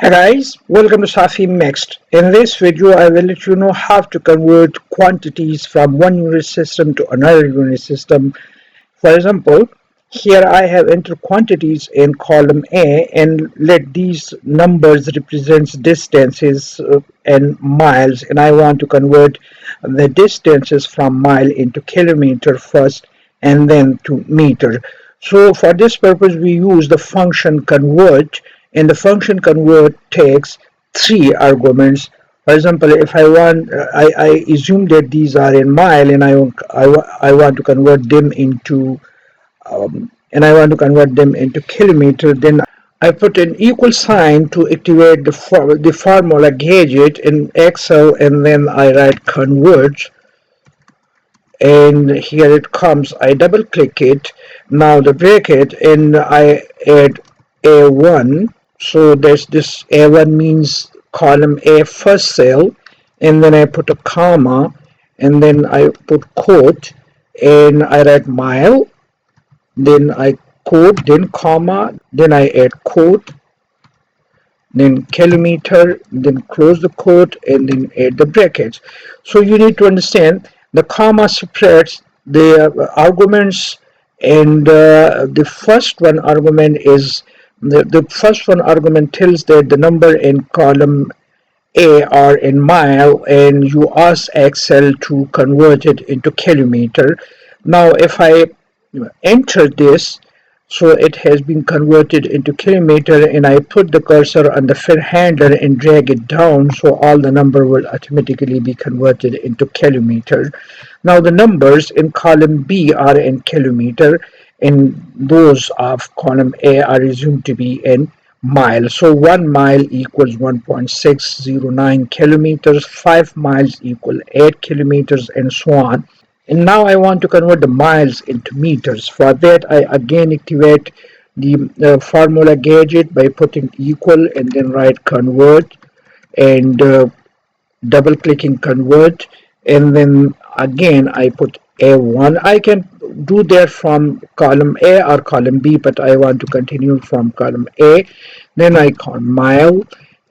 Hey guys, welcome to Safi Mixed. In this video, I will let you know how to convert quantities from one unit system to another unit system. For example, here I have entered quantities in column A and let these numbers represent distances and miles, and I want to convert the distances from mile into kilometer first and then to meter. So for this purpose we use the function convert, and the function convert takes three arguments. For example, if I want, I assume that these are in mile, and I want to convert them into kilometer. Then I put an equal sign to activate the formula gadget in Excel, and then I write convert, and here it comes. I double click it, now the bracket, and I add A1. So there's this A1 means column A first cell, and then I put a comma, and then I put quote, and I write mile, then I quote, then comma, then I add quote, then kilometer, then close the quote, and then add the brackets. So you need to understand the comma separates the arguments, and the first one argument is the first one argument tells that the number in column A are in mile, and you ask Excel to convert it into kilometer. Now if I enter this, so it has been converted into kilometer, and I put the cursor on the fill handler and drag it down, so all the number will automatically be converted into kilometer. Now the numbers in column B are in kilometer, and those of column A are assumed to be in mile. So 1 mile equals 1.609 kilometers, 5 miles equal 8 kilometers, and so on. And now I want to convert the miles into meters. For that, I again activate the formula gadget by putting equal and then write convert, and double clicking convert, and then again I put A1. I can do that from column A or column B, but I want to continue from column A. Then I call mile,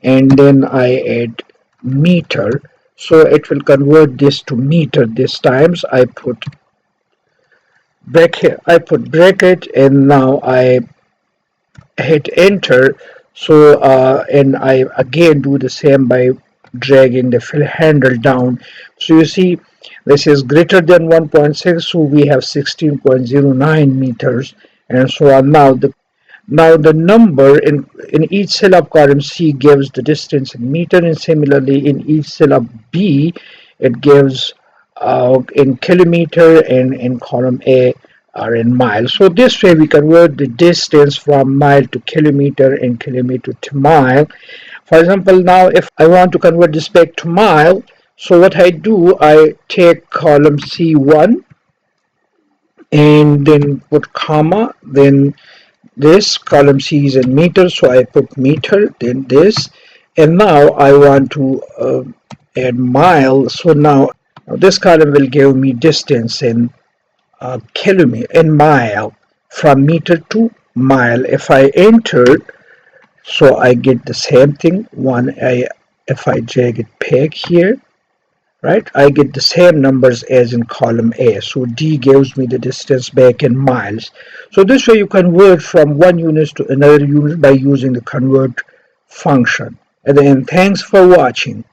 and then I add meter, so it will convert this to meter this times. I put bracket, and now I hit enter. So and I again do the same by dragging the fill handle down. So you see this is greater than 1.6, so we have 16.09 meters, and so on. Now the number in each cell of column C gives the distance in meter, and similarly in each cell of B it gives in kilometer, and in column A are in miles. So this way we convert the distance from mile to kilometer and kilometer to mile. For example, now if I want to convert this back to mile, so what I do, I take column C1 and then put comma, then this column C is in meters, so I put meter, then this, and now I want to add mile. So now this column will give me distance in kilometer, in mile, from meter to mile. If I enter, so I get the same thing. If I drag it back here, right, I get the same numbers as in column A. So D gives me the distance back in miles. So this way you convert from one unit to another unit by using the convert function. And then thanks for watching.